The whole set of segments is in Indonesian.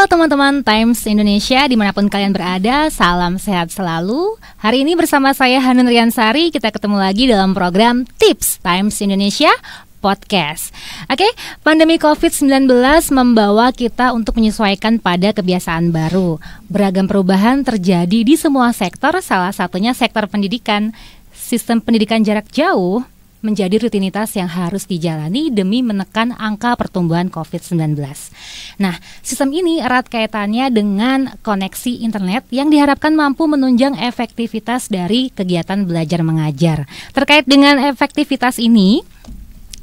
Halo teman-teman Times Indonesia dimanapun kalian berada, salam sehat selalu. Hari ini bersama saya Hanun Riansari, kita ketemu lagi dalam program Tips Times Indonesia Podcast. Oke, pandemi COVID-19 membawa kita untuk menyesuaikan pada kebiasaan baru. Beragam perubahan terjadi di semua sektor, salah satunya sektor pendidikan. Sistem pendidikan jarak jauh menjadi rutinitas yang harus dijalani demi menekan angka pertumbuhan COVID-19. Nah, sistem ini erat kaitannya dengan koneksi internet yang diharapkan mampu menunjang efektivitas dari kegiatan belajar mengajar. Terkait dengan efektivitas ini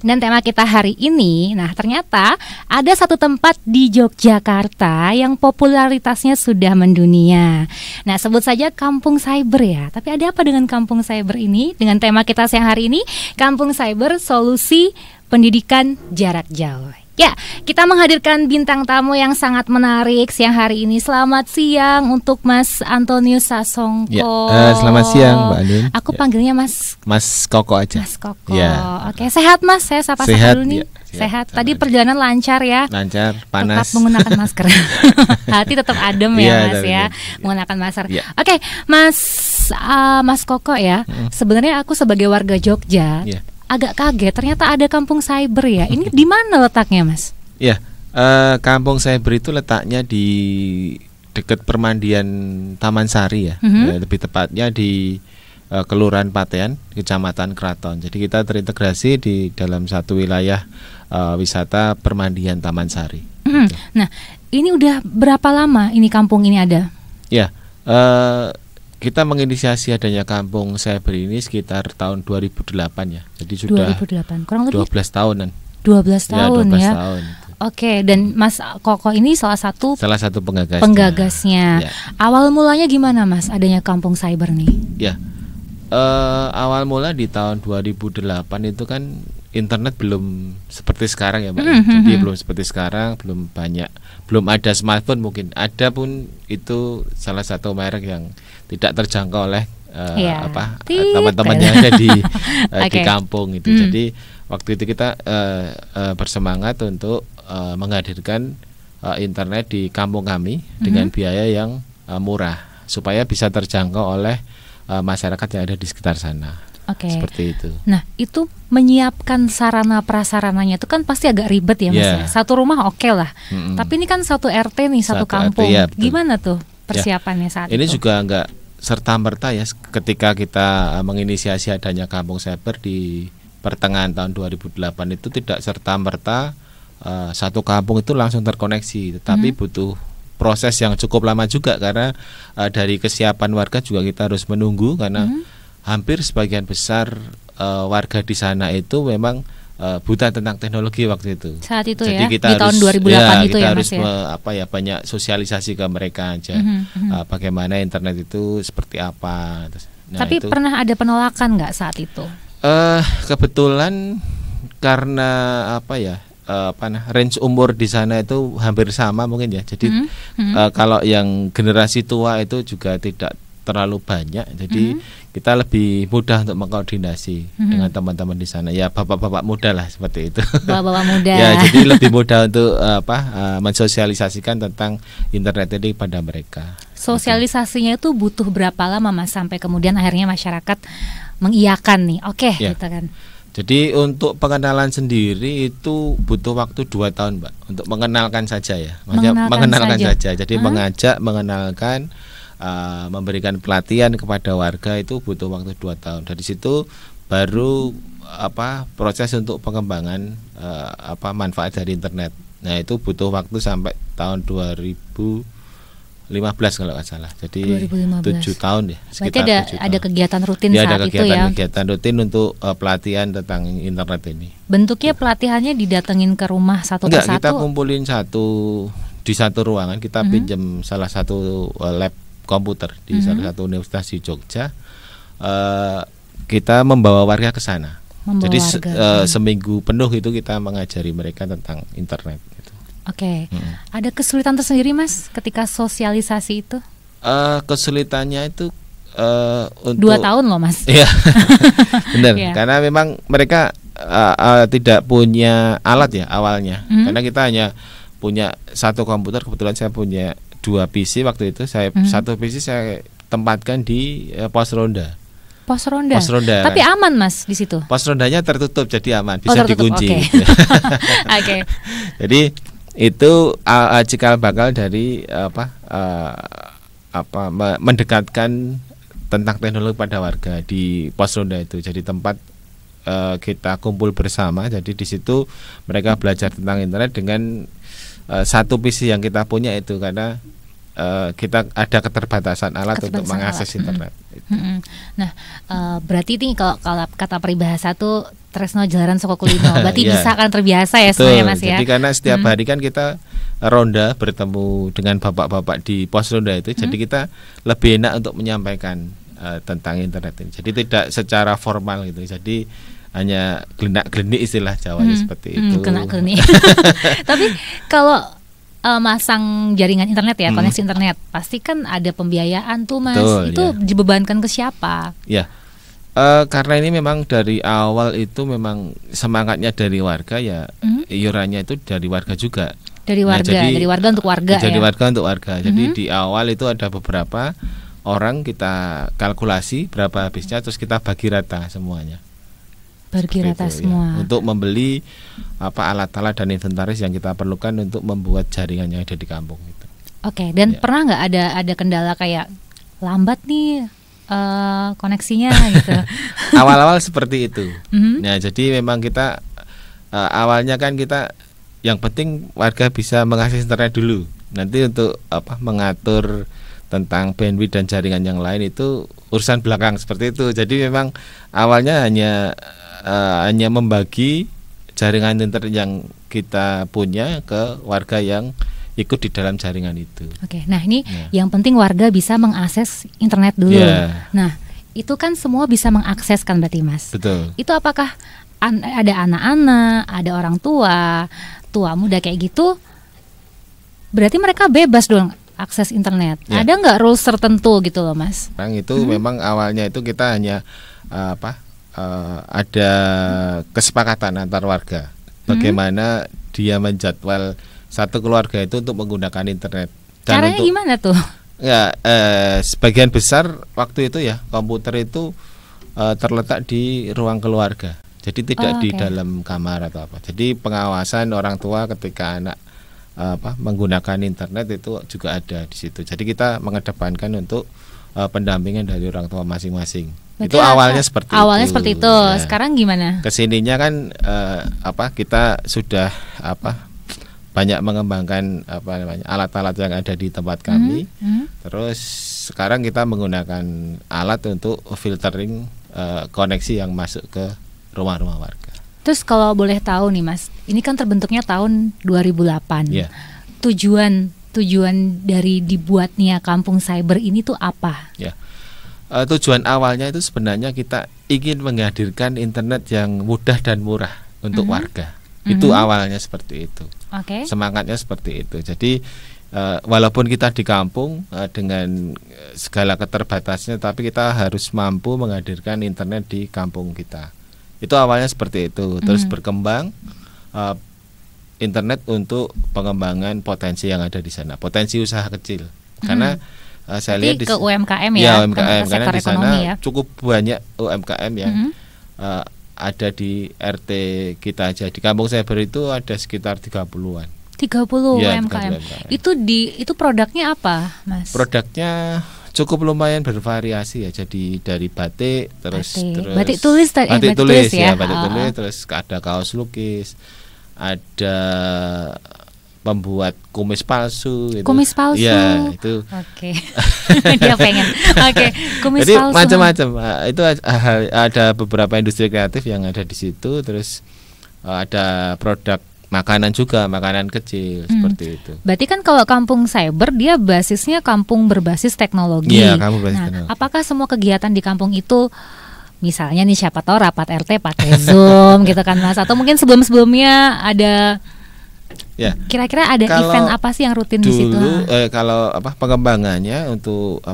dan tema kita hari ini, nah ternyata ada satu tempat di Yogyakarta yang popularitasnya sudah mendunia. Nah, sebut saja Kampung Cyber ya. Tapi ada apa dengan Kampung Cyber ini? Dengan tema kita siang hari ini, Kampung Cyber Solusi Pendidikan Jarak Jauh. Ya, kita menghadirkan bintang tamu yang sangat menarik siang hari ini. Selamat siang untuk Mas Antonius Sasongko. Ya, selamat siang Mbak Andin. Aku panggilnya Mas Koko aja. Mas Koko. Ya. Oke, sehat Mas. Saya sapa dulu nih. Ya, sehat. Tadi perjalanan lancar ya. Lancar, panas. Tetap menggunakan masker. Hati tetap adem ya Mas ya. Menggunakan masker. Ya. Oke, Mas Koko ya. Sebenarnya aku sebagai warga Jogja agak kaget ternyata ada Kampung Cyber ya. Ini di mana letaknya Mas? Ya, Kampung Cyber itu letaknya di dekat permandian Taman Sari ya. Lebih tepatnya di Kelurahan Patean, Kecamatan Kraton. Jadi kita terintegrasi di dalam satu wilayah wisata permandian Taman Sari. Nah, ini udah berapa lama ini kampung ini ada? Ya, kita menginisiasi adanya Kampung Cyber ini sekitar tahun 2008 ya. Jadi sudah 2008, kurang lebih 12 tahunan. 12 tahun ya. 12 tahun. Oke, dan Mas Koko ini salah satu penggagasnya. Ya. Awal mulanya gimana Mas adanya Kampung Cyber nih? Ya. Awal mula di tahun 2008 itu kan internet belum seperti sekarang ya Mbak. Jadi belum seperti sekarang, belum ada smartphone, mungkin ada pun itu salah satu merek yang tidak terjangkau oleh teman-teman yang ada di kampung itu. Jadi waktu itu kita bersemangat untuk menghadirkan internet di kampung kami dengan biaya yang murah supaya bisa terjangkau oleh masyarakat yang ada di sekitar sana. Seperti itu. Nah, itu menyiapkan sarana prasarananya itu kan pasti agak ribet ya Mas ya. Satu rumah oke lah. Tapi ini kan satu RT nih, satu kampung. RT, ya, gimana tuh persiapannya saat ini itu? Ini juga enggak serta-merta ya, ketika kita menginisiasi adanya Kampung Cyber di pertengahan tahun 2008 itu tidak serta-merta satu kampung itu langsung terkoneksi, tetapi butuh proses yang cukup lama juga karena dari kesiapan warga juga kita harus menunggu karena hampir sebagian besar warga di sana itu memang buta tentang teknologi waktu itu. Saat itu. Jadi ya, kita di tahun 2008 itu kita ya harus Mas ya. Banyak sosialisasi ke mereka aja. Bagaimana internet itu seperti apa. Tapi pernah ada penolakan nggak saat itu? Kebetulan karena range umur di sana itu hampir sama mungkin ya. Jadi kalau yang generasi tua itu juga tidak terlalu banyak. Jadi kita lebih mudah untuk mengkoordinasi dengan teman-teman di sana. Ya bapak-bapak muda lah seperti itu. Bapak-bapak muda. Ya, jadi lebih mudah untuk mensosialisasikan tentang internet ini pada mereka. Sosialisasinya itu butuh berapa lama Mas sampai kemudian akhirnya masyarakat mengiyakan nih? Gitu kan. Jadi untuk pengenalan sendiri itu butuh waktu 2 tahun Mbak, untuk mengenalkan saja ya. Maksudnya mengenalkan saja. Jadi mengajak, mengenalkan, memberikan pelatihan kepada warga itu butuh waktu 2 tahun. Dari situ baru proses untuk pengembangan manfaat dari internet. Nah, itu butuh waktu sampai tahun 2015 kalau nggak salah. Jadi 7 tahun ya. Berarti ada kegiatan rutin saat itu ya. Ada kegiatan rutin untuk pelatihan tentang internet ini. Bentuknya pelatihannya didatengin ke rumah satu persatu? Enggak, kita kumpulin di satu ruangan. Kita pinjam salah satu lab komputer di salah satu universitas di Jogja. Kita membawa warga ke sana. Jadi seminggu penuh itu kita mengajari mereka tentang internet. Ada kesulitan tersendiri Mas ketika sosialisasi itu? Kesulitannya itu untuk 2 tahun loh Mas. Iya, benar. Karena memang mereka tidak punya alat ya awalnya. Karena kita hanya punya satu komputer, kebetulan saya punya 2 PC waktu itu. Saya satu PC saya tempatkan di pos ronda. Pos ronda. Tapi kan. aman Mas di situ. Pos rondanya tertutup jadi aman, bisa dikunci. Oke. Gitu. Okay. Jadi itu cikal bakal dari mendekatkan tentang teknologi pada warga di pos ronda itu. Jadi tempat kita kumpul bersama. Jadi di situ mereka belajar tentang internet dengan satu PC yang kita punya itu, karena kita ada keterbatasan alat untuk mengakses internet. Nah, berarti ini kalau kata peribahasa tuh tresno jalaran saka kulino, berarti iya. bisa kan terbiasa ya sebenarnya Mas ya. Jadi karena setiap hari kan kita ronda bertemu dengan bapak-bapak di pos ronda itu, jadi kita lebih enak untuk menyampaikan tentang internet ini. Jadi tidak secara formal gitu. Jadi hanya gelenak-gelenik istilah Jawanya seperti itu. Gelenak-gelenik. Tapi kalau masang jaringan internet ya, koneksi internet, pasti kan ada pembiayaan tuh Mas. Betul, itu ya. dibebankan ke siapa? Ya, karena ini memang dari awal itu memang semangatnya dari warga ya, iurannya itu dari warga juga. Dari warga, dari warga untuk warga. Dari ya? warga untuk warga. Jadi di awal itu ada beberapa orang kita kalkulasi berapa habisnya, terus kita bagi rata semuanya. Bagi rata semua. Ya, untuk membeli alat-alat dan inventaris yang kita perlukan untuk membuat jaringan yang ada di kampung itu. Oke, dan pernah nggak ada kendala kayak lambat nih koneksinya gitu? Awal-awal seperti itu. Nah, jadi memang kita awalnya kan kita yang penting warga bisa mengakses internet dulu. Nanti untuk mengatur tentang bandwidth dan jaringan yang lain itu urusan belakang seperti itu. Jadi memang awalnya hanya membagi jaringan internet yang kita punya ke warga yang ikut di dalam jaringan itu. Oke, nah ini yang penting warga bisa mengakses internet dulu. Nah, itu kan semua bisa mengakses kan berarti Mas? Betul. Itu apakah ada anak-anak, ada orang tua muda kayak gitu? Berarti mereka bebas dong akses internet. Ada nggak rules tertentu gitu loh Mas? Itu memang awalnya itu kita hanya ada kesepakatan antar warga bagaimana dia menjadwal satu keluarga itu untuk menggunakan internet. Dan caranya gimana tuh? Ya, sebagian besar waktu itu ya komputer itu terletak di ruang keluarga. Jadi tidak di dalam kamar atau apa. Jadi pengawasan orang tua ketika anak menggunakan internet itu juga ada di situ. Jadi kita mengedepankan untuk pendampingan dari orang tua masing-masing. Berarti itu awalnya seperti itu. Awalnya seperti itu. Ya. Sekarang gimana? Kesininya kan kita sudah banyak mengembangkan alat-alat yang ada di tempat kami. Terus sekarang kita menggunakan alat untuk filtering koneksi yang masuk ke rumah-rumah warga. Terus kalau boleh tahu nih Mas, ini kan terbentuknya tahun 2008. Yeah. Tujuan dari dibuatnya Kampung Cyber ini tuh apa? Ya. Tujuan awalnya itu sebenarnya kita ingin menghadirkan internet yang mudah dan murah untuk warga. Itu awalnya seperti itu. Semangatnya seperti itu. Jadi walaupun kita di kampung dengan segala keterbatasannya, tapi kita harus mampu menghadirkan internet di kampung kita. Itu awalnya seperti itu. Terus berkembang internet untuk pengembangan potensi yang ada di sana, potensi usaha kecil. Karena saya lihat ke UMKM ya, UMKM karena di sana ya. cukup banyak UMKM yang ada di RT kita aja. Di Kampung Cyber itu ada sekitar 30-an. 30 UMKM. Itu produknya apa, Mas? Produknya cukup lumayan bervariasi ya. Jadi dari batik, terus batik tulis ya. Batik tulis, terus ada kaos lukis, ada pembuat kumis palsu gitu. Kumis palsu. Ya, itu. Oke. Dia pengen. Kumis jadi palsu. Jadi macam-macam. Itu ada beberapa industri kreatif yang ada di situ, terus ada produk makanan juga, makanan kecil seperti itu. Berarti kan kalau Kampung Cyber dia basisnya kampung berbasis teknologi. Iya, kampung berbasis teknologi. Apakah semua kegiatan di kampung itu misalnya nih siapa tahu rapat RT pakai Zoom gitu kan Mas, atau mungkin sebelum-sebelumnya ada kira-kira ada event apa sih yang rutin di situ? Kalau pengembangannya untuk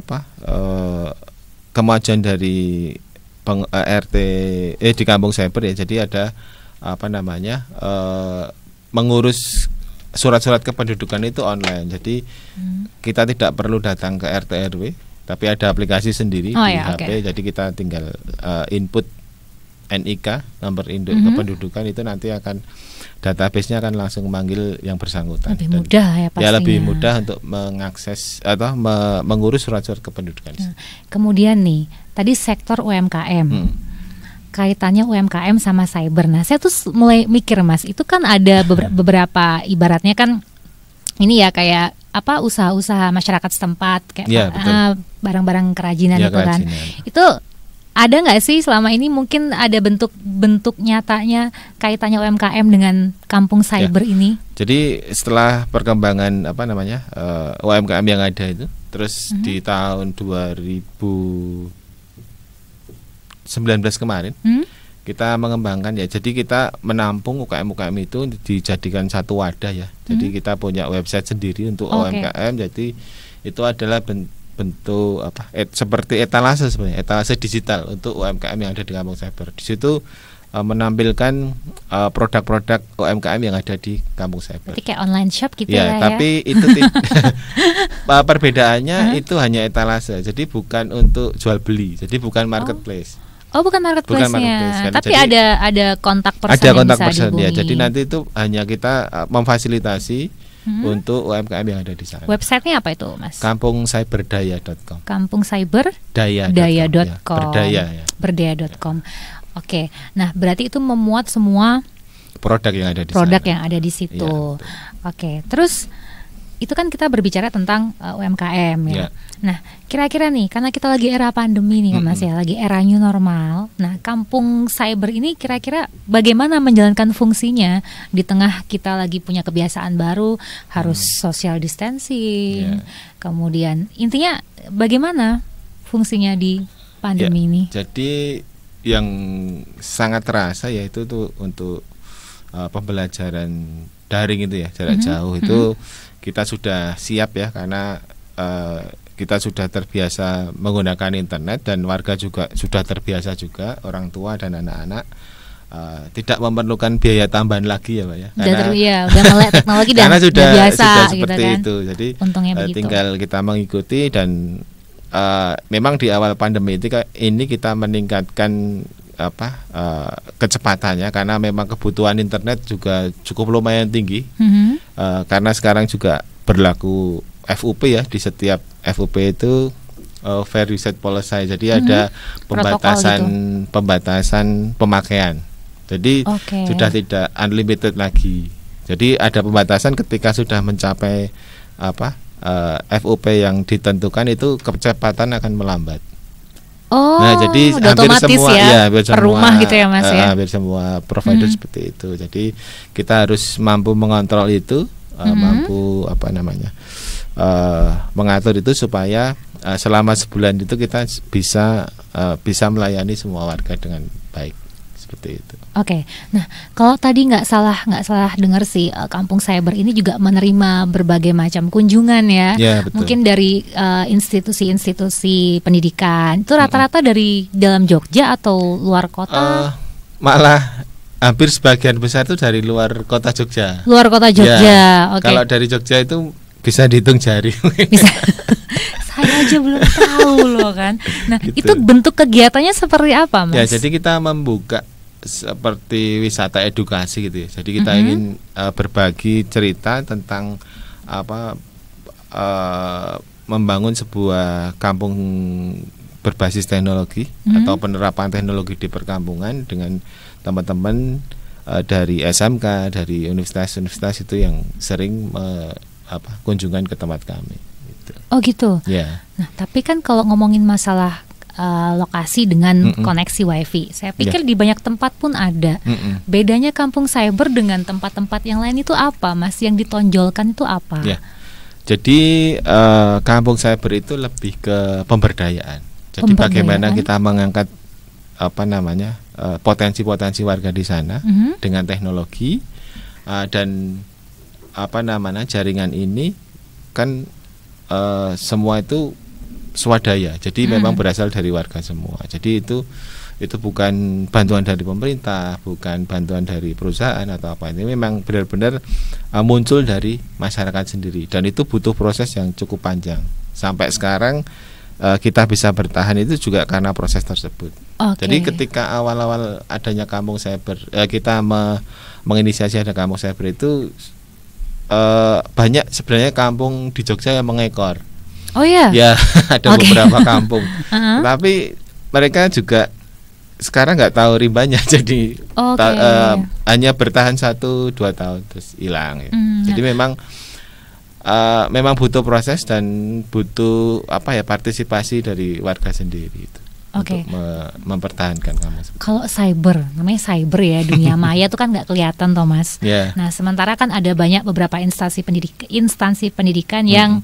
kemajuan dari RT di Kampung Cyber ya. Jadi ada mengurus surat-surat kependudukan itu online. Jadi kita tidak perlu datang ke RT RW, tapi ada aplikasi sendiri di HP. Jadi kita tinggal input NIK, nomor induk kependudukan, itu nanti akan database-nya akan langsung memanggil yang bersangkutan. Lebih mudah ya pastinya. Ya, lebih mudah untuk mengakses atau mengurus surat-surat kependudukan. Kemudian nih, tadi sektor UMKM. Kaitannya UMKM sama cyber. Nah, saya tuh mulai mikir, Mas, itu kan ada beberapa ibaratnya kan ini ya kayak apa usaha-usaha masyarakat setempat kayak barang-barang kerajinan itu kan. Itu ada nggak sih selama ini mungkin ada bentuk nyatanya kaitannya UMKM dengan kampung cyber ini? Jadi setelah perkembangan UMKM yang ada itu, terus di tahun 2019 kemarin kita mengembangkan ya. Jadi kita menampung UKM-UKM itu dijadikan satu wadah ya. Jadi kita punya website sendiri untuk UMKM. Jadi itu adalah bentuk seperti etalase sebenarnya, etalase digital untuk UMKM yang ada di kampung cyber. Di situ menampilkan produk-produk UMKM yang ada di kampung cyber. Jadi kayak online shop gitu ya. Tapi itu perbedaannya itu hanya etalase. Jadi bukan untuk jual beli. Jadi bukan marketplace. Bukan marketplace-nya. Tapi ada kontak person. Ada kontak person ya. Jadi nanti itu hanya kita memfasilitasi untuk UMKM yang ada di sana. Websitenya apa itu, Mas? kampungcyberdaya.com. kampungcyberdaya.com. Berdaya.com. Oke. Nah, berarti itu memuat semua produk yang ada di yang ada di situ. Oke. Terus itu kan kita berbicara tentang UMKM ya. Nah, kira-kira nih karena kita lagi era pandemi nih Mas ya, lagi era new normal. Nah, kampung cyber ini kira-kira bagaimana menjalankan fungsinya di tengah kita lagi punya kebiasaan baru, harus social distancing. Kemudian intinya bagaimana fungsinya di pandemi ini? Jadi yang sangat terasa yaitu tuh untuk pembelajaran daring itu ya, jarak jauh itu kita sudah siap ya, karena kita sudah terbiasa menggunakan internet dan warga juga sudah terbiasa juga, orang tua dan anak-anak tidak memerlukan biaya tambahan lagi ya Pak ya. Udah melek teknologi dan karena sudah biasa seperti gitu kan. itu. Jadi tinggal kita mengikuti dan memang di awal pandemi ini kita meningkatkan kecepatannya karena memang kebutuhan internet juga cukup lumayan tinggi. Karena sekarang juga berlaku FUP ya, di setiap FUP itu Fair Usage Policy. Jadi ada pembatasan pemakaian. Jadi sudah tidak unlimited lagi. Jadi ada pembatasan ketika sudah mencapai FUP yang ditentukan itu kecepatan akan melambat. Nah, jadi hampir semua per rumah gitu ya Mas ya. Hampir semua provider seperti itu. Jadi kita harus mampu mengontrol itu, mampu mengatur itu supaya selama sebulan itu kita bisa melayani semua warga dengan baik, seperti itu. Nah kalau tadi nggak salah dengar sih, kampung cyber ini juga menerima berbagai macam kunjungan ya. Mungkin dari institusi-institusi pendidikan. Itu rata-rata dari dalam Jogja atau luar kota? Malah hampir sebagian besar itu dari luar kota Jogja. Luar kota Jogja. Kalau dari Jogja itu bisa dihitung jari. Saya aja belum tahu loh kan. Nah, itu bentuk kegiatannya seperti apa, Mas? Ya, jadi kita membuka seperti wisata edukasi gitu ya. Jadi kita ingin berbagi cerita tentang membangun sebuah kampung berbasis teknologi atau penerapan teknologi di perkampungan dengan teman-teman dari SMK, dari universitas-universitas itu yang sering kunjungan ke tempat kami. Gitu. Oh gitu. Ya. Nah, tapi kan kalau ngomongin masalah lokasi dengan koneksi wifi, saya pikir di banyak tempat pun ada. Bedanya kampung cyber dengan tempat-tempat yang lain itu apa, Mas? Yang ditonjolkan itu apa? Ya. Jadi kampung cyber itu lebih ke pemberdayaan. Jadi bagaimana kita mengangkat potensi-potensi warga di sana dengan teknologi dan jaringan ini kan semua itu swadaya. Jadi memang berasal dari warga semua. Jadi itu itu bukan bantuan dari pemerintah, bukan bantuan dari perusahaan atau apa. Ini memang benar-benar muncul dari masyarakat sendiri, dan itu butuh proses yang cukup panjang. Sampai sekarang kita bisa bertahan itu juga karena proses tersebut. Jadi ketika awal-awal adanya kampung cyber, kita menginisiasi ada kampung cyber itu banyak sebenarnya kampung di Jogja yang mengekor. Oh ya. Ya, ada beberapa kampung. Tapi mereka juga sekarang nggak tahu rimbanya, jadi hanya bertahan 1-2 tahun terus hilang. Ya. Jadi memang butuh proses dan butuh partisipasi dari warga sendiri itu untuk mempertahankan kampung. Kalau namanya cyber ya, dunia maya itu kan nggak kelihatan, Thomas. Nah, sementara kan ada beberapa instansi pendidikan yang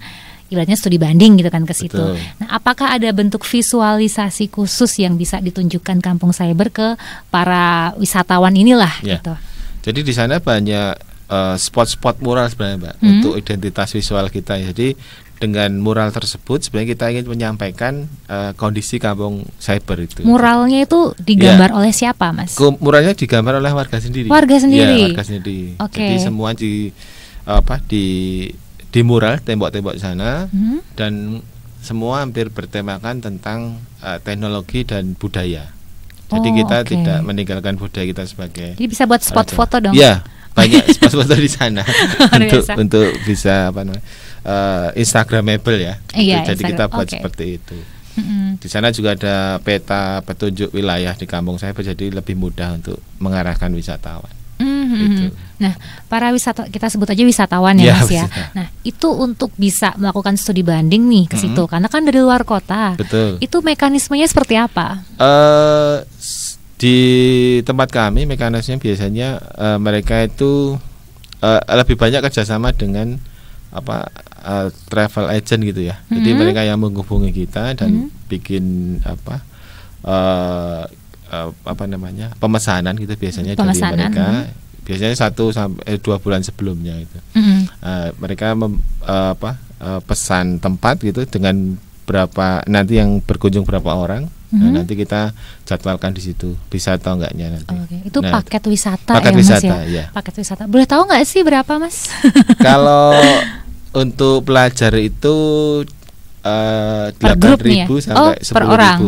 ibaratnya studi banding gitu kan ke situ. Nah, apakah ada bentuk visualisasi khusus yang bisa ditunjukkan kampung cyber ke para wisatawan inilah gitu? Jadi di sana banyak spot-spot mural sebenarnya, Mbak, untuk identitas visual kita. Jadi dengan mural tersebut sebenarnya kita ingin menyampaikan kondisi kampung cyber itu. Muralnya itu digambar oleh siapa, Mas? Muralnya digambar oleh warga sendiri. Warga sendiri. Ya, warga sendiri. Jadi semua di mural tembok-tembok sana, dan semua hampir bertemakan tentang teknologi dan budaya. Jadi kita tidak meninggalkan budaya kita sebagai. Jadi bisa buat spot foto dong. Iya, banyak spot foto di sana untuk bisa Instagramable ya. Jadi kita buat seperti itu. Di sana juga ada peta petunjuk wilayah di kampung saya, jadi lebih mudah untuk mengarahkan wisatawan. Gitu. Nah, para kita sebut aja wisatawan ya, Mas ya. Nah, itu untuk bisa melakukan studi banding nih ke situ, karena kan dari luar kota. Betul. Itu mekanismenya seperti apa? Di tempat kami mekanismenya biasanya mereka itu lebih banyak kerjasama dengan travel agent gitu ya. Jadi mereka yang menghubungi kita dan bikin pemesanan gitu biasanya dari mereka. Biasanya 1-2 bulan sebelumnya itu. Mereka pesan tempat gitu dengan berapa nanti yang berkunjung berapa orang. Nah, nanti kita jadwalkan di situ bisa atau enggaknya nanti. Itu paket wisata ya, Mas ya? Paket wisata. Boleh tahu nggak sih berapa, Mas? Kalau untuk pelajar itu 8.000 sampai 10.000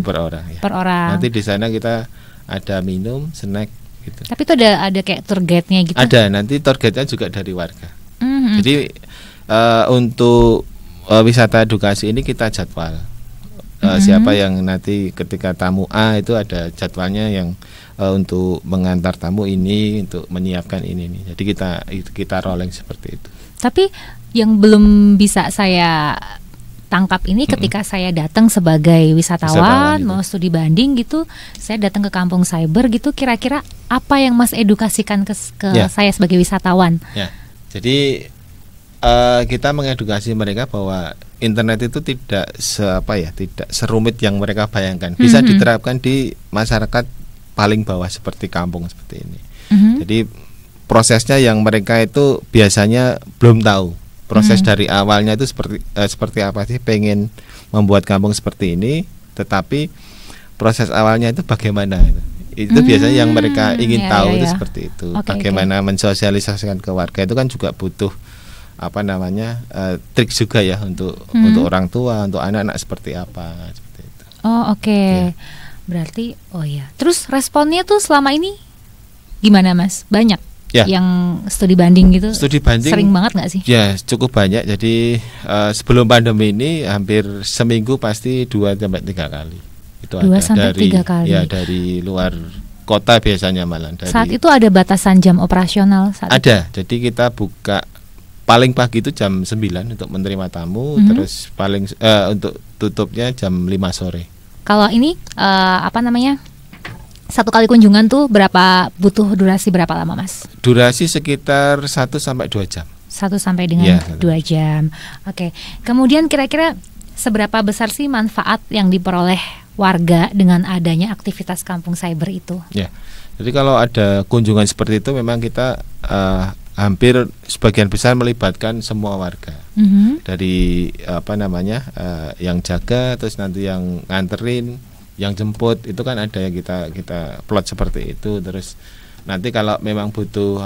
per orang ya. Per orang. Nanti di sana kita ada minum, snack gitu. Tapi itu ada kayak tour guide-nya gitu. Ada, nanti tour guide-nya juga dari warga. Jadi untuk wisata edukasi ini kita jadwal. Siapa yang nanti ketika tamu A itu ada jadwalnya yang untuk mengantar tamu ini, untuk menyiapkan ini nih. Jadi kita rolling seperti itu. Tapi yang belum bisa saya tangkap ini ketika saya datang sebagai wisatawan mau studi banding gitu, saya datang ke kampung cyber gitu, kira-kira apa yang Mas edukasikan ke saya sebagai wisatawan? Ya. Jadi kita mengedukasi mereka bahwa internet itu tidak tidak serumit yang mereka bayangkan. Bisa diterapkan di masyarakat paling bawah seperti kampung seperti ini. Jadi prosesnya yang mereka itu biasanya belum tahu. Proses dari awalnya itu seperti apa sih, pengen membuat kampung seperti ini, tetapi proses awalnya itu bagaimana itu biasanya yang mereka ingin tahu itu seperti itu. Bagaimana mensosialisasikan ke warga itu kan juga butuh trik juga ya untuk orang tua, untuk anak-anak seperti apa seperti itu. Berarti terus responnya tuh selama ini gimana, Mas? Banyak yang studi banding gitu? Studi banding sering banget nggak sih? Ya, cukup banyak. Jadi sebelum pandemi ini hampir seminggu pasti 2-3 kali. Itu 2-3 kali. Ya, dari luar kota biasanya malah. Saat itu ada batasan jam operasional ada. Jadi kita buka paling pagi itu jam 9 untuk menerima tamu, terus paling untuk tutupnya jam 5 sore. Kalau ini satu kali kunjungan tuh butuh durasi berapa lama, Mas? Durasi sekitar 1-2 jam. 1-2 jam. Oke. Kemudian kira-kira seberapa besar sih manfaat yang diperoleh warga dengan adanya aktivitas kampung cyber itu? Ya. Jadi kalau ada kunjungan seperti itu memang kita hampir sebagian besar melibatkan semua warga. Dari yang jaga, terus nanti yang nganterin, yang jemput itu kan ada yang kita plot seperti itu. Terus nanti kalau memang butuh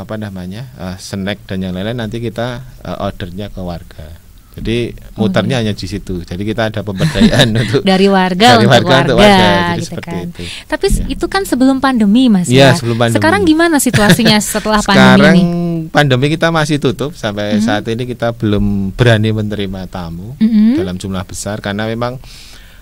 snack dan yang lain-lain, nanti kita ordernya ke warga. Jadi muternya hanya di situ. Jadi kita ada pemberdayaan untuk dari warga untuk warga Jadi gitu seperti kan. itu. Tapi itu kan sebelum pandemi, Mas ya. Sebelum pandemi. Sekarang gimana situasinya setelah pandemi Sekarang ini? pandemi kita masih tutup sampai saat ini, kita belum berani menerima tamu dalam jumlah besar karena memang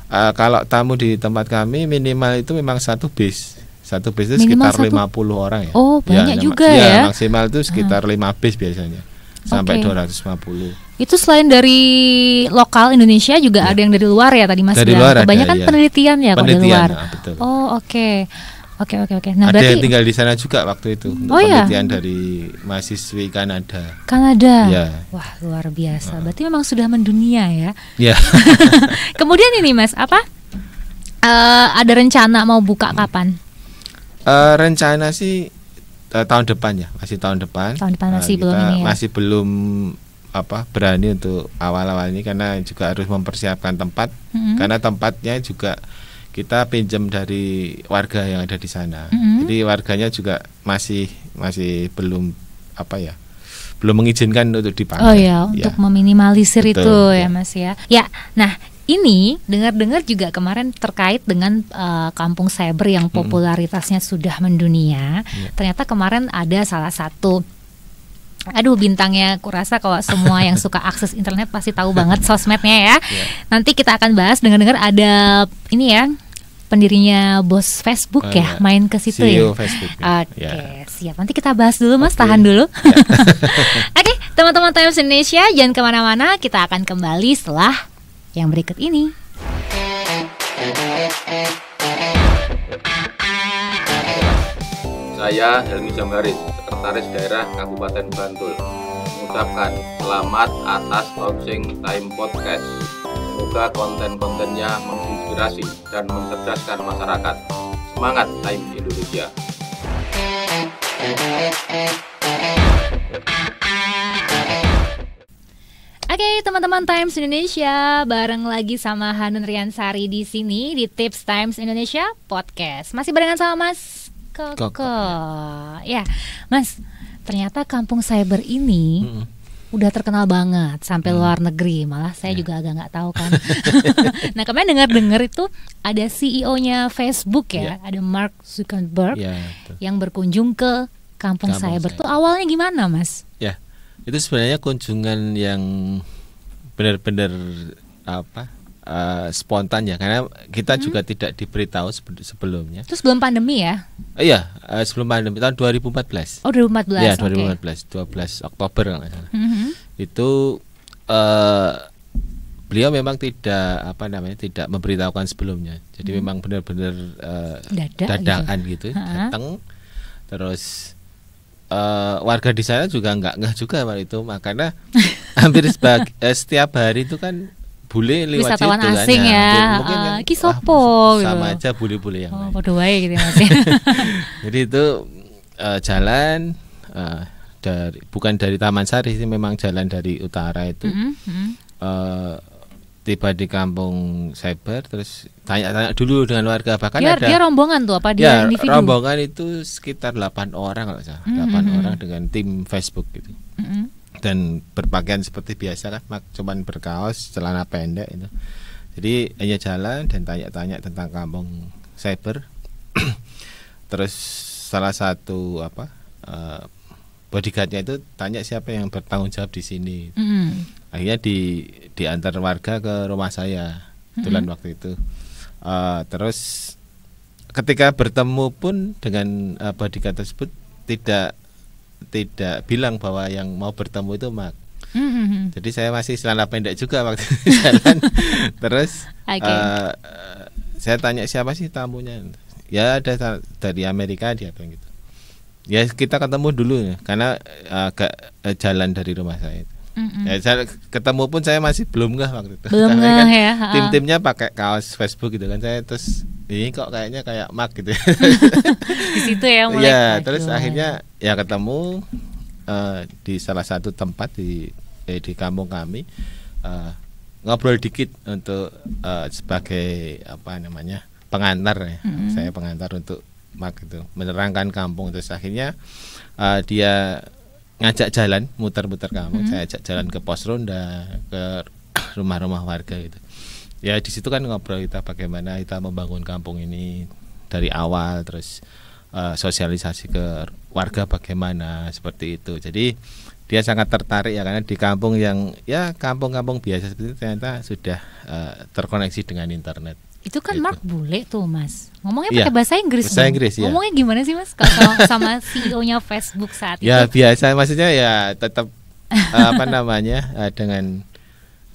kalau tamu di tempat kami minimal itu memang satu bis. Satu bis itu sekitar 50 orang ya. Oh, banyak juga ya. Maksimal itu sekitar 5 bis biasanya. Sampai 250. Itu selain dari lokal Indonesia juga ada yang dari luar ya tadi Mas. Dari luar kebanyakan ada, penelitian ya kalau dari luar. Betul. Oh, oke. Nah, ada berarti yang tinggal di sana juga waktu itu untuk penelitian dari mahasiswi Kanada. Ya. Wah, luar biasa. Berarti memang sudah mendunia ya. Ya. Kemudian ini Mas, ada rencana mau buka kapan? Rencana sih tahun depan ya, masih tahun depan. Tahun depan masih belum ini ya. Masih belum berani untuk awal-awal ini karena juga harus mempersiapkan tempat. Karena tempatnya juga kita pinjam dari warga yang ada di sana. Jadi warganya juga masih belum belum mengizinkan untuk dipakai. Oh ya, untuk meminimalisir itu ya Mas ya. Ya, nah ini dengar-dengar juga kemarin terkait dengan kampung cyber yang popularitasnya sudah mendunia. Ternyata kemarin ada salah satu bintangnya, kurasa kalau semua yang suka akses internet pasti tahu banget sosmednya ya. Nanti kita akan bahas, dengar-dengar ada ini ya, pendirinya bos Facebook main ke situ CEO ya. Facebook. Oke, siap. Nanti kita bahas dulu Mas, tahan dulu. Oke, teman-teman Times Indonesia, jangan kemana-mana, kita akan kembali setelah yang berikut ini. Saya Helmi Jamharis, Sekretaris Daerah Kabupaten Bantul, mengucapkan selamat atas launching Time Podcast. Semoga konten-kontennya menginspirasi dan mencerdaskan masyarakat. Semangat Time Indonesia. Oke, teman-teman Times Indonesia, bareng lagi sama Hanun Riansari di sini di Tips Times Indonesia Podcast. Masih barengan sama Mas Koko. Ya, Mas, ternyata kampung cyber ini udah terkenal banget sampai luar negeri. Malah saya juga agak nggak tahu kan. Nah, kemarin dengar itu ada CEO-nya Facebook ya, ada Mark Zuckerberg yang berkunjung ke kampung cyber. Tuh awalnya gimana, Mas? Ya, itu sebenarnya kunjungan yang benar-benar spontan ya, karena kita juga tidak diberitahu sebelumnya. Itu sebelum pandemi ya? Iya, sebelum pandemi tahun 2014. Oh, 2014. Ya, 2014, 12 Oktober kalau nggak salah. Itu beliau memang tidak tidak memberitahukan sebelumnya. Jadi memang benar-benar dadakan gitu. Datang. Terus warga di sana juga nggak juga waktu itu, makanya hampir setiap hari itu kan bule lewat wisatawan situ asing kan, ya, mungkin kan kisopo sama gitu. aja bule-bule yang lain. Podo wae gitu Mas. Jadi itu jalan bukan dari Taman Sari sih, memang jalan dari utara itu. Tiba di kampung cyber, terus tanya-tanya dulu dengan warga, bahkan dia rombongan tuh apa dia individu? Rombongan itu sekitar 8 orang kalau salah, 8 orang dengan tim Facebook gitu. Dan berpakaian seperti biasa lah, cuman berkaos, celana pendek itu. Jadi hanya jalan dan tanya-tanya tentang kampung cyber. Terus salah satu bodyguardnya itu tanya siapa yang bertanggung jawab di sini. Akhirnya diantar warga ke rumah saya, kebetulan waktu itu. Terus ketika bertemu pun dengan bodyguard tersebut tidak bilang bahwa yang mau bertemu itu Mark. Jadi saya masih celana pendek juga waktu jalan. Terus saya tanya siapa sih tamunya? Ya ada dari Amerika, dia bilang gitu. Ya kita ketemu dulu ya, karena agak jalan dari rumah saya itu. Ya, saya ketemu pun saya masih belum nggak waktu itu. Belum kan ya. Tim-timnya pakai kaos Facebook gitu kan, saya terus ini kok kayaknya kayak Mark gitu. Di situ ya mulai. Ya, terus akhirnya ya ketemu di salah satu tempat di kampung kami, ngobrol dikit untuk sebagai pengantar ya. Saya pengantar untuk Mark itu menerangkan kampung. Terus akhirnya dia ngajak jalan, muter-muter kampung. Saya ajak jalan ke pos ronda, ke rumah-rumah warga gitu. Ya di situ kan ngobrol kita bagaimana kita membangun kampung ini dari awal, terus sosialisasi ke warga bagaimana seperti itu. Jadi dia sangat tertarik ya, karena di kampung yang ya kampung-kampung biasa seperti itu ternyata sudah terkoneksi dengan internet. Itu kan gitu. Mark bule tuh Mas. Ngomongnya pakai bahasa Inggris. Bahasa Inggris ya. Ngomongnya gimana sih Mas kalau sama CEO-nya Facebook saat itu? Ya biasa, maksudnya ya tetap dengan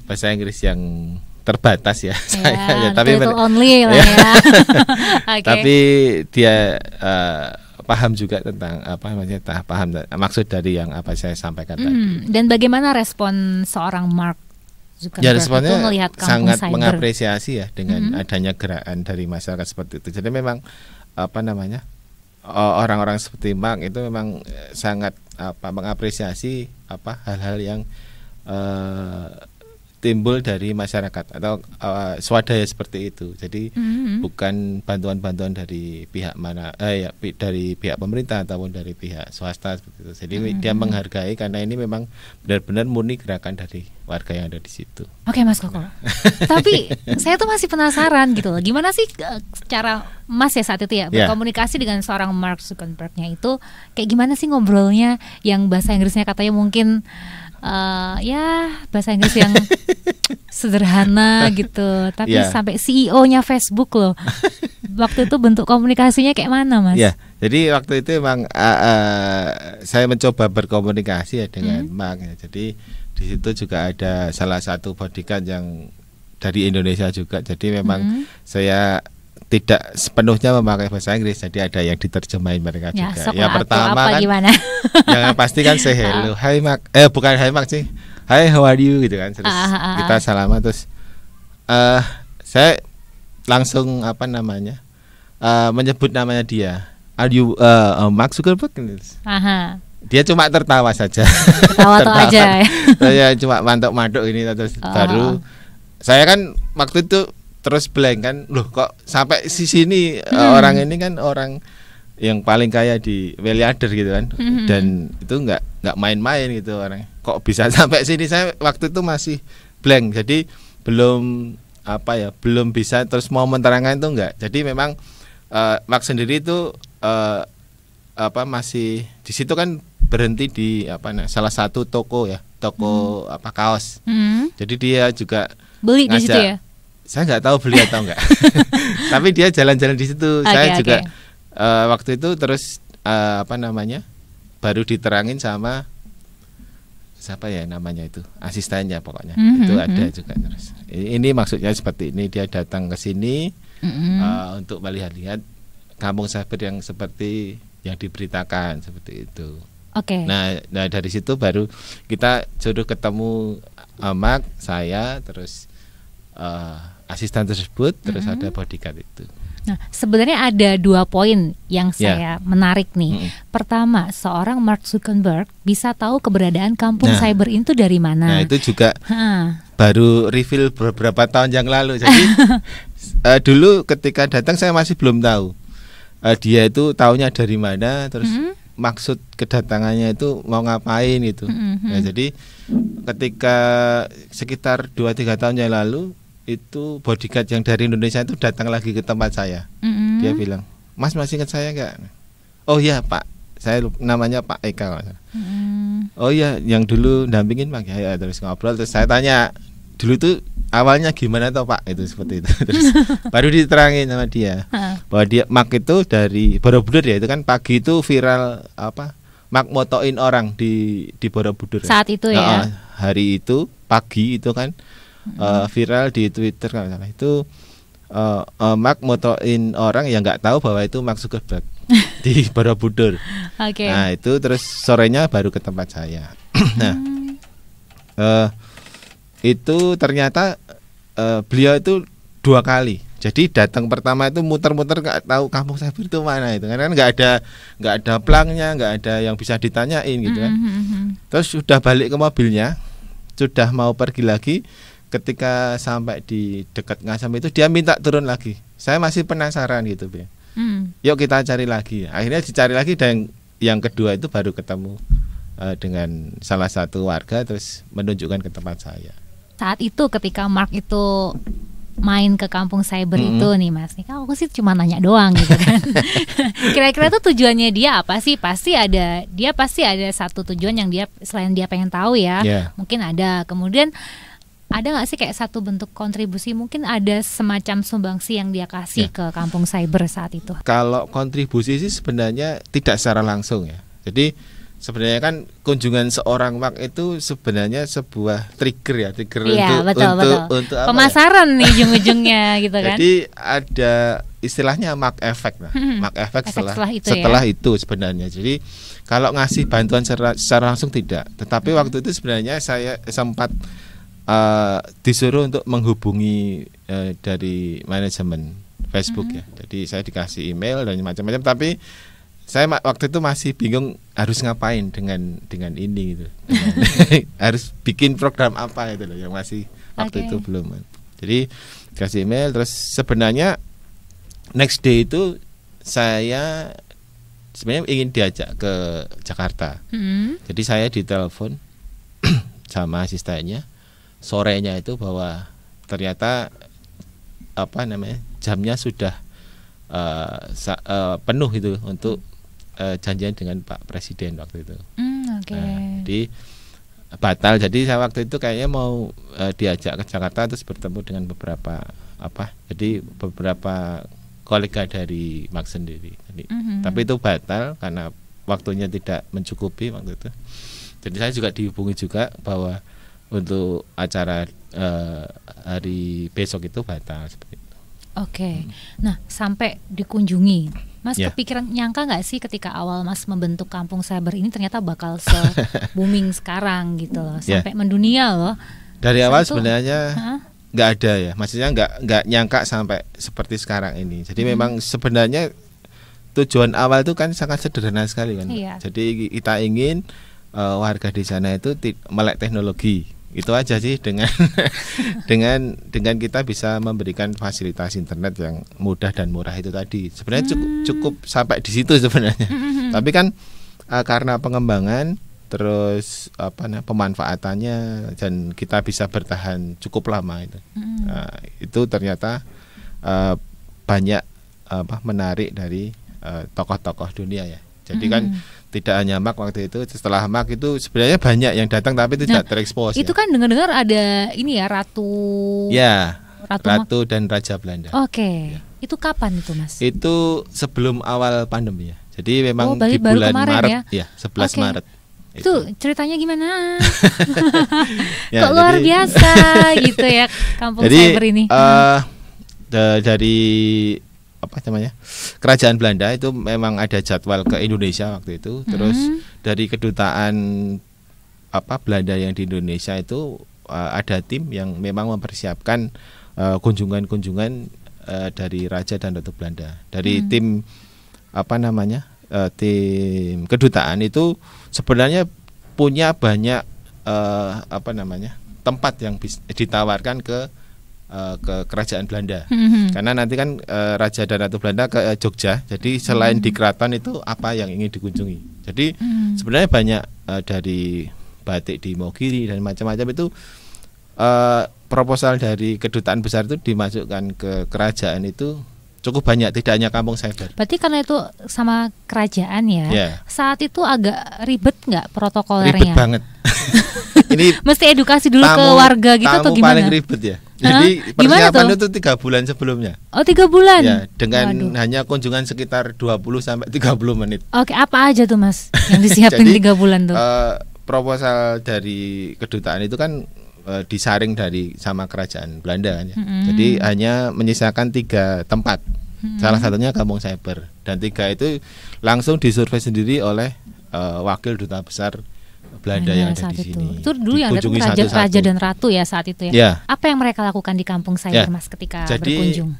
bahasa Inggris yang terbatas ya. Saya tapi only lah ya. Okay. Tapi dia paham juga tentang paham maksud dari yang apa saya sampaikan tadi. Dan bagaimana respon seorang Mark Zuckerberg ya, responnya itu melihat kampung sangat cyber? mengapresiasi ya dengan adanya gerakan dari masyarakat seperti itu. Jadi memang orang-orang seperti Mark itu memang sangat mengapresiasi hal-hal yang timbul dari masyarakat atau swadaya seperti itu. Jadi bukan bantuan-bantuan dari pihak mana, dari pihak pemerintah ataupun dari pihak swasta seperti itu. Jadi dia menghargai karena ini memang benar-benar murni gerakan dari warga yang ada di situ. Oke Mas Koko. Tapi saya tuh masih penasaran gitu loh. Gimana sih cara Mas ya saat itu ya berkomunikasi dengan seorang Mark Zuckerberg-nya itu kayak gimana sih ngobrolnya yang bahasa Inggrisnya katanya mungkin bahasa Inggris yang sederhana gitu, tapi sampai CEO-nya Facebook loh. Waktu itu bentuk komunikasinya kayak mana Mas? Ya, jadi waktu itu memang saya mencoba berkomunikasi ya dengan Mark ya. Jadi di situ juga ada salah satu bodyguard yang dari Indonesia juga. Jadi memang saya tidak sepenuhnya memakai bahasa Inggris, jadi ada yang diterjemahin mereka juga. Ya pertama kan gimana? Yang pasti kan say hello, hi Mark, bukan hi Mark sih, hi how are you gitu kan. Terus kita salaman, terus saya langsung menyebut namanya dia, are you Mark Zuckerberg? Dia cuma tertawa saja. Tertawa aja. Saya cuma mantuk-mantuk ini, terus baru saya kan waktu itu terus blank kan, loh kok sampai sini orang ini kan orang yang paling kaya di miliarder gitu kan, dan itu nggak main-main gitu orang, kok bisa sampai sini. Saya waktu itu masih blank, jadi belum bisa terus mau menerangkan itu enggak. Jadi memang Mark sendiri itu masih di situ kan berhenti di salah satu toko kaos. Jadi dia juga beli di situ ya. Saya nggak tahu beli atau enggak. Tapi dia jalan-jalan di situ. Saya juga waktu itu terus baru diterangin sama siapa ya namanya itu, asistennya pokoknya. Itu ada juga terus. Ini maksudnya seperti ini, dia datang ke sini untuk melihat-lihat kampung cyber yang seperti yang diberitakan seperti itu. Nah dari situ baru kita suruh ketemu Mark, saya, terus asisten tersebut, terus ada bodyguard itu. Nah, sebenarnya ada 2 poin yang saya menarik nih. Pertama, seorang Mark Zuckerberg bisa tahu keberadaan kampung cyber itu dari mana. Nah, itu juga baru reveal beberapa tahun yang lalu. Jadi dulu ketika datang saya masih belum tahu dia itu taunya dari mana, terus maksud kedatangannya itu mau ngapain itu. Nah, jadi ketika sekitar 2-3 tahun yang lalu itu bodyguard yang dari Indonesia itu datang lagi ke tempat saya. Dia bilang, Mas masih ingat saya nggak? Oh iya Pak, saya namanya Pak Eka. Oh iya, yang dulu dampingin Pak ya. Terus ngobrol, terus saya tanya dulu tuh awalnya gimana toh Pak, itu seperti itu. Terus baru diterangin sama dia bahwa dia Mark itu dari Borobudur ya, itu kan pagi itu viral Mark motoin orang di Borobudur saat itu ya. Hari itu pagi itu kan viral di Twitter kalau salah itu Mark motoin orang yang nggak tahu bahwa itu Mark Zuckerberg di Borobudur. Nah itu terus sorenya baru ke tempat saya. Nah itu ternyata beliau itu 2 kali. Jadi datang pertama itu muter-muter nggak tahu kampung cyber itu mana itu, karena nggak ada plangnya, nggak ada yang bisa ditanyain gitu kan. Terus sudah balik ke mobilnya, sudah mau pergi lagi, ketika sampai di dekat Ngasem itu dia minta turun lagi. Saya masih penasaran gitu, Be. Yuk kita cari lagi. Akhirnya dicari lagi dan yang kedua itu baru ketemu dengan salah satu warga terus menunjukkan ke tempat saya. Saat itu ketika Mark itu main ke kampung cyber itu nih Mas, nih aku sih cuma nanya doang gitu kan. Kira-kira tuh tujuannya dia apa sih? Pasti ada satu tujuan yang dia selain dia pengen tahu ya. Mungkin ada. Kemudian ada nggak sih kayak satu bentuk kontribusi? Mungkin ada semacam sumbangsi yang dia kasih ke kampung cyber saat itu. Kalau kontribusi sih sebenarnya tidak secara langsung ya. Jadi sebenarnya kan kunjungan seorang Mark itu sebenarnya sebuah trigger untuk pemasaran nih ujung-ujungnya gitu kan. Jadi ada istilahnya Mark effect lah. Mark effect setelah itu sebenarnya. Jadi kalau ngasih bantuan secara langsung tidak, tetapi waktu itu sebenarnya saya sempat disuruh untuk menghubungi dari manajemen Facebook ya. Jadi saya dikasih email dan macam-macam, tapi saya waktu itu masih bingung harus ngapain dengan ini gitu. Harus bikin program apa itu loh yang masih waktu itu belum. Jadi kasih email, terus sebenarnya next day itu saya sebenarnya ingin diajak ke Jakarta. Jadi saya ditelepon sama asistennya sorenya itu bahwa ternyata jamnya sudah penuh itu untuk janjian dengan Pak Presiden waktu itu. Jadi batal. Jadi saya waktu itu kayaknya mau diajak ke Jakarta terus bertemu dengan beberapa kolega dari Mark sendiri. Tapi itu batal karena waktunya tidak mencukupi waktu itu. Jadi saya juga dihubungi juga bahwa untuk acara hari besok itu batal seperti itu. Nah sampai dikunjungi, Mas kepikiran nyangka nggak sih ketika awal Mas membentuk kampung cyber ini ternyata bakal booming sekarang gitu loh, sampai mendunia loh. Dari awal sebenarnya nggak ada ya, maksudnya nggak nyangka sampai seperti sekarang ini. Jadi memang sebenarnya tujuan awal itu kan sangat sederhana sekali kan. Jadi kita ingin warga di sana itu melek teknologi. Itu aja sih dengan kita bisa memberikan fasilitas internet yang mudah dan murah itu tadi. Sebenarnya cukup sampai di situ sebenarnya. Tapi kan karena pengembangan terus pemanfaatannya dan kita bisa bertahan cukup lama itu. Itu ternyata banyak menarik dari tokoh-tokoh dunia ya. Jadi kan tidak hanya Mark waktu itu, setelah Mark itu sebenarnya banyak yang datang tapi tidak terekspos. Itu kan dengar-dengar ada ini ya Ratu dan Raja Belanda. Itu kapan itu Mas? Itu sebelum awal pandemi ya. Jadi memang di bulan Maret ya 11 Maret. Itu ceritanya gimana? Kok luar biasa gitu ya kampung cyber ini. Dari kerajaan Belanda itu memang ada jadwal ke Indonesia waktu itu. Terus dari kedutaan Belanda yang di Indonesia itu ada tim yang memang mempersiapkan kunjungan dari Raja dan Ratu Belanda. Dari tim tim kedutaan itu sebenarnya punya banyak tempat yang ditawarkan ke kerajaan Belanda. Karena nanti kan Raja dan Ratu Belanda ke Jogja. Jadi selain di keraton itu apa yang ingin dikunjungi. Jadi sebenarnya banyak dari batik di Mogiri dan macam-macam itu proposal dari kedutaan besar itu dimasukkan ke kerajaan itu cukup banyak, tidak hanya kampung cyber. Berarti karena itu sama kerajaan ya. Saat itu agak ribet nggak protokolernya? Ribet banget. Ini mesti edukasi dulu ke warga gitu atau gimana? Paling ribet ya. Jadi persiapan itu 3 bulan sebelumnya. 3 bulan? Ya, dengan hanya kunjungan sekitar 20 sampai 30 menit. Apa aja tuh Mas yang disiapin 3 bulan tuh? Proposal dari kedutaan itu kan disaring dari sama kerajaan Belanda kan ya. Jadi hanya menyisakan 3 tempat. Salah satunya kampung cyber, dan 3 itu langsung disurvei sendiri oleh wakil duta besar Belanda yang ada di sini. Itu dulu yang ada raja dan ratu ya saat itu ya. Apa yang mereka lakukan di kampung cyber Mas ketika berkunjung?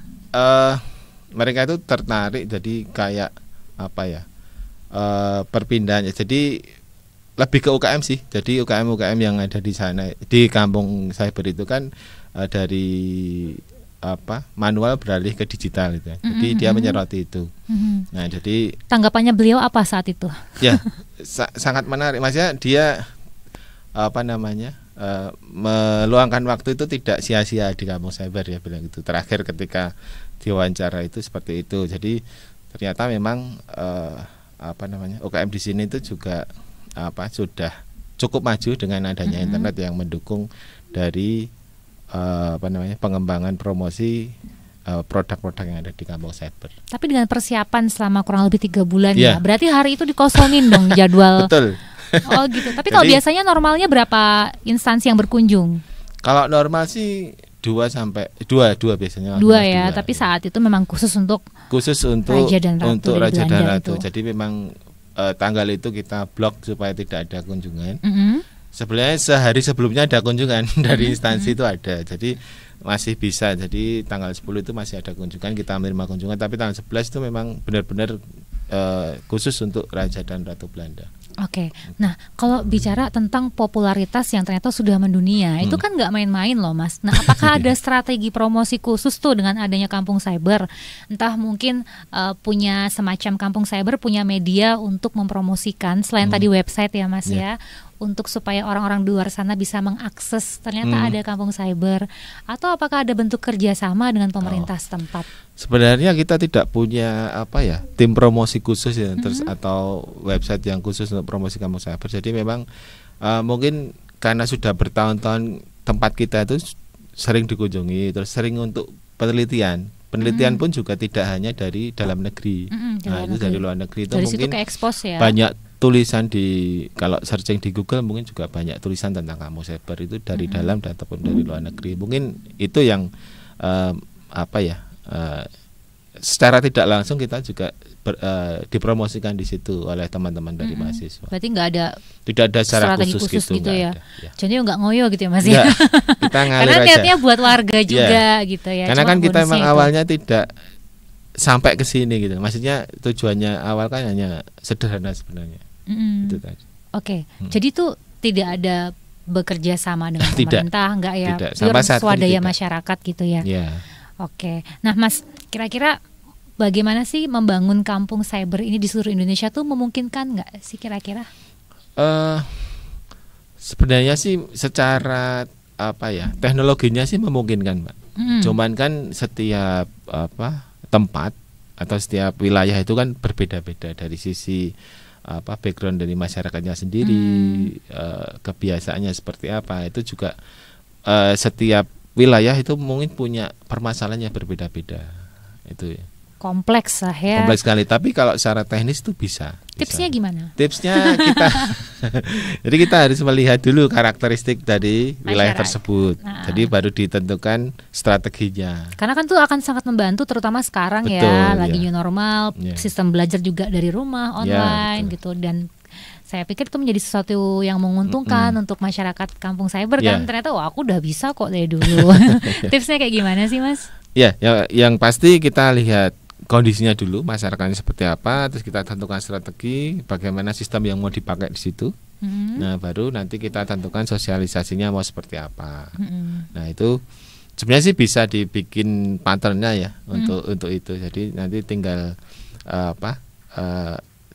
Mereka itu tertarik, jadi kayak perpindahan. Jadi lebih ke UKM sih. Jadi UKM yang ada di sana di kampung cyber itu kan dari manual beralih ke digital gitu. Jadi dia menyoroti itu. Nah, jadi tanggapannya beliau apa saat itu? Ya, sangat menarik. Maksudnya dia meluangkan waktu itu tidak sia-sia di kampung cyber, ya bilang itu. Terakhir ketika diwawancara itu seperti itu. Jadi ternyata memang UKM di sini itu juga sudah cukup maju dengan adanya internet yang mendukung dari pengembangan promosi produk-produk yang ada di kampung cyber. Tapi dengan persiapan selama kurang lebih 3 bulan ya. Berarti hari itu dikosongin dong jadwal. Betul. Oh gitu. Tapi kalau biasanya normalnya berapa instansi yang berkunjung? Kalau normal sih 2 biasanya. 2 ya, tapi saat itu memang khusus untuk Raja dan Ratu. Jadi memang tanggal itu kita blok supaya tidak ada kunjungan. Sebenarnya sehari sebelumnya ada kunjungan dari instansi itu ada. Jadi masih bisa. Jadi tanggal 10 itu masih ada kunjungan, kita menerima kunjungan. Tapi tanggal 11 itu memang benar-benar khusus untuk Raja dan Ratu Belanda. Oke, nah kalau bicara tentang popularitas yang ternyata sudah mendunia, itu kan nggak main-main loh Mas. Nah, apakah ada strategi promosi khusus tuh dengan adanya Kampung Cyber? Entah mungkin punya semacam Kampung Cyber, punya media untuk mempromosikan selain tadi website ya Mas ya, untuk supaya orang-orang di luar sana bisa mengakses ternyata ada Kampung Cyber, atau apakah ada bentuk kerjasama dengan pemerintah setempat? Sebenarnya kita tidak punya tim promosi khusus ya, terus atau website yang khusus untuk promosi Kampung Cyber. Jadi memang mungkin karena sudah bertahun-tahun tempat kita itu sering dikunjungi, terus sering untuk penelitian pun juga tidak hanya dari dalam negeri. Dari luar negeri itu dari mungkin situ ke expose ya. Banyak tulisan kalau searching di Google mungkin juga banyak tulisan tentang Kampung Cyber itu dari dalam ataupun dari luar negeri. Mungkin itu yang secara tidak langsung kita juga dipromosikan di situ oleh teman-teman dari mahasiswa. Berarti tidak ada secara khusus gitu ya. Ya. Jadi nggak ngoyo gitu ya Mas ya. Kita ngalir karena aja. niatnya buat warga juga gitu ya. Karena kan kita memang itu awalnya tidak sampai ke sini gitu. Maksudnya tujuannya awal kan hanya sederhana sebenarnya. Itu tadi. Oke. Jadi itu tidak ada bekerja sama dengan pemerintah, enggak ya? Tidak. Pure swadaya masyarakat gitu ya. Oke. Nah, Mas, kira-kira bagaimana sih membangun Kampung Cyber ini di seluruh Indonesia tuh memungkinkan nggak sih kira-kira? Sebenarnya sih secara teknologinya sih memungkinkan, Mbak. Cuman kan setiap tempat atau setiap wilayah itu kan berbeda-beda dari sisi background dari masyarakatnya sendiri, kebiasaannya seperti apa. Itu juga setiap wilayah itu mungkin punya permasalahannya berbeda-beda. Itu ya. Kompleks lah ya. Kompleks sekali, tapi kalau secara teknis itu bisa. Tipsnya gimana? Tipsnya kita jadi kita harus melihat dulu karakteristik dari wilayah tersebut. Jadi baru ditentukan strateginya. Karena kan itu akan sangat membantu terutama sekarang. Betul, ya, lagi new normal, sistem belajar juga dari rumah, online gitu, dan saya pikir itu menjadi sesuatu yang menguntungkan untuk masyarakat Kampung Cyber kan. Ternyata aku udah bisa kok dari dulu. Tipsnya kayak gimana sih Mas? Ya, yang pasti kita lihat kondisinya dulu, masyarakatnya seperti apa, terus kita tentukan strategi bagaimana sistem yang mau dipakai di situ. Nah, baru nanti kita tentukan sosialisasinya mau seperti apa. Nah, itu sebenarnya sih bisa dibikin patternnya ya untuk itu. Jadi nanti tinggal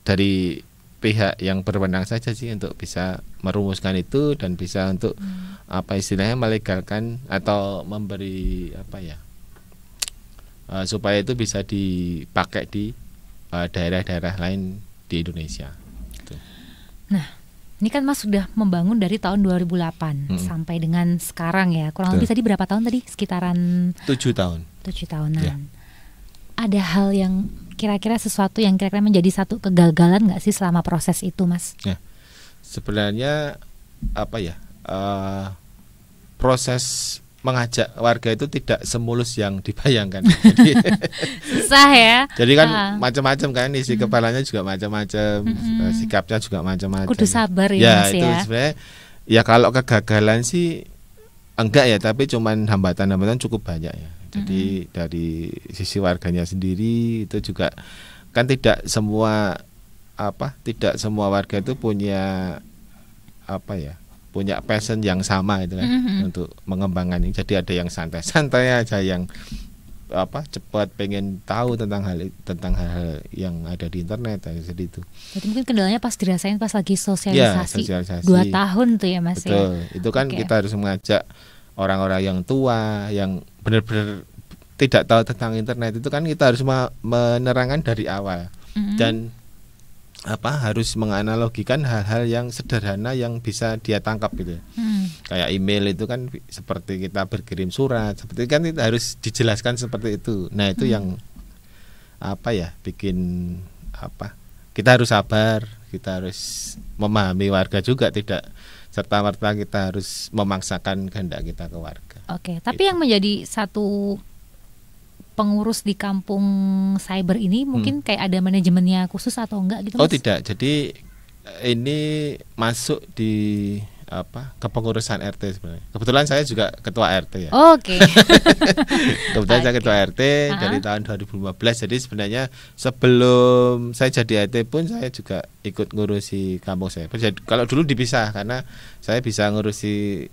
dari pihak yang berwenang saja sih untuk bisa merumuskan itu dan bisa untuk istilahnya melegalkan atau memberi supaya itu bisa dipakai di daerah-daerah lain di Indonesia. Gitu. Nah, ini kan Mas sudah membangun dari tahun 2008 sampai dengan sekarang ya. Kurang lebih tadi berapa tahun tadi? Sekitaran 7 tahun. 7 tahunan. Ya. Ada hal yang kira-kira sesuatu yang kira-kira menjadi satu kegagalan nggak sih selama proses itu, Mas? Ya. Sebenarnya proses mengajak warga itu tidak semulus yang dibayangkan. Jadi, susah ya. Jadi kan macam-macam kan, isi kepalanya juga macam-macam, sikapnya juga macam-macam. Kudu sabar ya Mas itu ya. Sebenarnya ya kalau kegagalan sih enggak ya, tapi cuman hambatan-hambatan cukup banyak ya. Jadi dari sisi warganya sendiri itu juga kan tidak semua warga itu punya punya passion yang sama itu kan untuk mengembangkan ini. Jadi ada yang santai-santai aja, yang cepat pengen tahu tentang hal-hal yang ada di internet, jadi itu. Jadi mungkin kendalanya pas dirasain pas lagi sosialisasi 2 tahun tuh ya Mas. Betul. Ya? Itu kan kita harus mengajak orang-orang yang tua yang benar-benar tidak tahu tentang internet, itu kan kita harus menerangkan dari awal. Dan harus menganalogikan hal-hal yang sederhana yang bisa dia tangkap gitu. Kayak email itu kan seperti kita berkirim surat, seperti kan itu harus dijelaskan seperti itu. Nah, itu yang bikin kita harus sabar, kita harus memahami warga juga, tidak serta-merta kita harus memaksakan kehendak kita ke warga. Oke, tapi yang menjadi satu pengurus di kampung cyber ini mungkin kayak ada manajemennya khusus atau enggak gitu Mas? Oh tidak, jadi ini masuk di kepengurusan RT sebenarnya. Kebetulan saya juga ketua RT ya. Oke. Kebetulan saya ketua RT dari tahun 2015. Jadi sebenarnya sebelum saya jadi RT pun saya juga ikut ngurusi kampung cyber. Jadi kalau dulu dipisah karena saya bisa ngurusi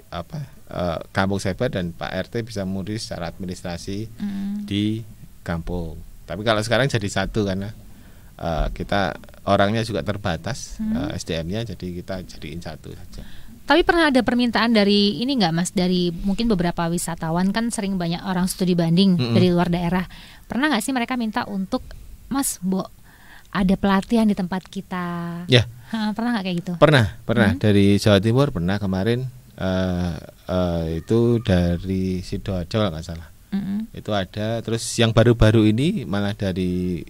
kampung cyber dan Pak RT bisa mengurus secara administrasi di kampung. Tapi kalau sekarang jadi satu karena kita orangnya juga terbatas, SDM-nya, jadi kita jadiin satu saja. Tapi pernah ada permintaan dari ini nggak Mas, dari mungkin beberapa wisatawan kan sering banyak orang studi banding dari luar daerah. Pernah nggak sih mereka minta untuk Mas, ada pelatihan di tempat kita? Ya. Pernah nggak kayak gitu? Pernah. Dari Jawa Timur pernah kemarin. Itu dari Sidoarjo kalau nggak salah. Itu ada. Terus yang baru-baru ini malah dari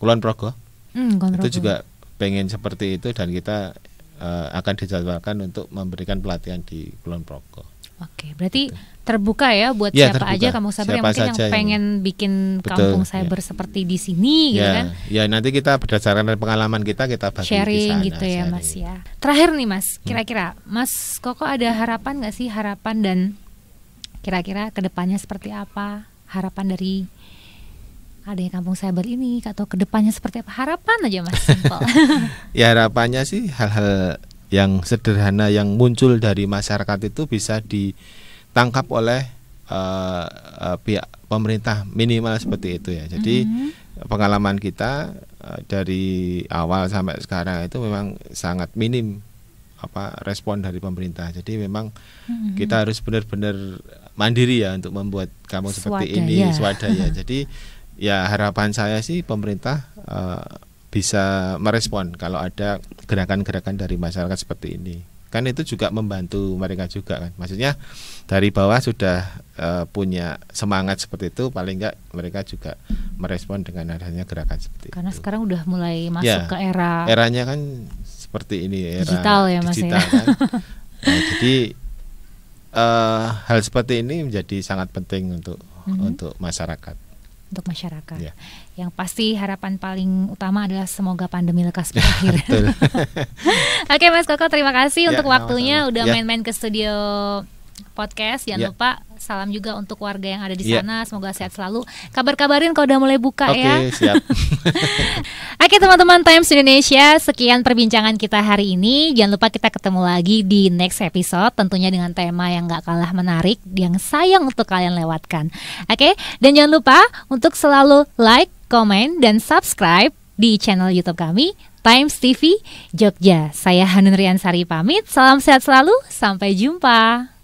Kulon Progo. Itu juga pengen seperti itu, dan kita akan dijadwalkan untuk memberikan pelatihan di Kulon Progo. Oke, berarti terbuka ya buat siapa aja kampung cyber yang mungkin yang pengen bikin kampung cyber seperti di sini gitu kan. Ya, nanti kita berdasarkan pengalaman kita bagi sharing gitu ya Mas ya. Terakhir nih Mas, kira-kira Mas Koko ada harapan nggak sih, dan kira-kira kedepannya seperti apa? Harapan dari adanya kampung cyber ini atau kedepannya seperti apa? Harapan aja Mas, simpel. Ya, harapannya sih hal-hal yang sederhana yang muncul dari masyarakat itu bisa ditangkap oleh pihak pemerintah, minimal seperti itu ya. Jadi pengalaman kita dari awal sampai sekarang itu memang sangat minim respon dari pemerintah. Jadi memang kita harus benar-benar mandiri ya untuk membuat kampung seperti ini, swadaya. Jadi ya harapan saya sih pemerintah bisa merespon kalau ada gerakan-gerakan dari masyarakat seperti ini. Kan itu juga membantu mereka juga kan. Maksudnya dari bawah sudah punya semangat seperti itu, paling enggak mereka juga merespon dengan adanya gerakan seperti itu. Karena sekarang udah mulai masuk ke eranya kan seperti ini, era digital ya Mas ya. Kan. Nah, jadi hal seperti ini menjadi sangat penting untuk masyarakat. Untuk masyarakat. Yang pasti harapan paling utama adalah semoga pandemi lekas berakhir. Oke Mas Koko, terima kasih untuk waktunya udah main-main ke studio podcast. Jangan lupa salam juga untuk warga yang ada di sana. Semoga sehat selalu. Kabar-kabarin kalau udah mulai buka ya. Oke, siap. Oke teman-teman Times Indonesia, sekian perbincangan kita hari ini. Jangan lupa kita ketemu lagi di next episode, tentunya dengan tema yang gak kalah menarik, yang sayang untuk kalian lewatkan. Oke, dan jangan lupa untuk selalu like, komen, dan subscribe di channel YouTube kami, Times TV Jogja. Saya Hanun Riansari pamit, salam sehat selalu, sampai jumpa.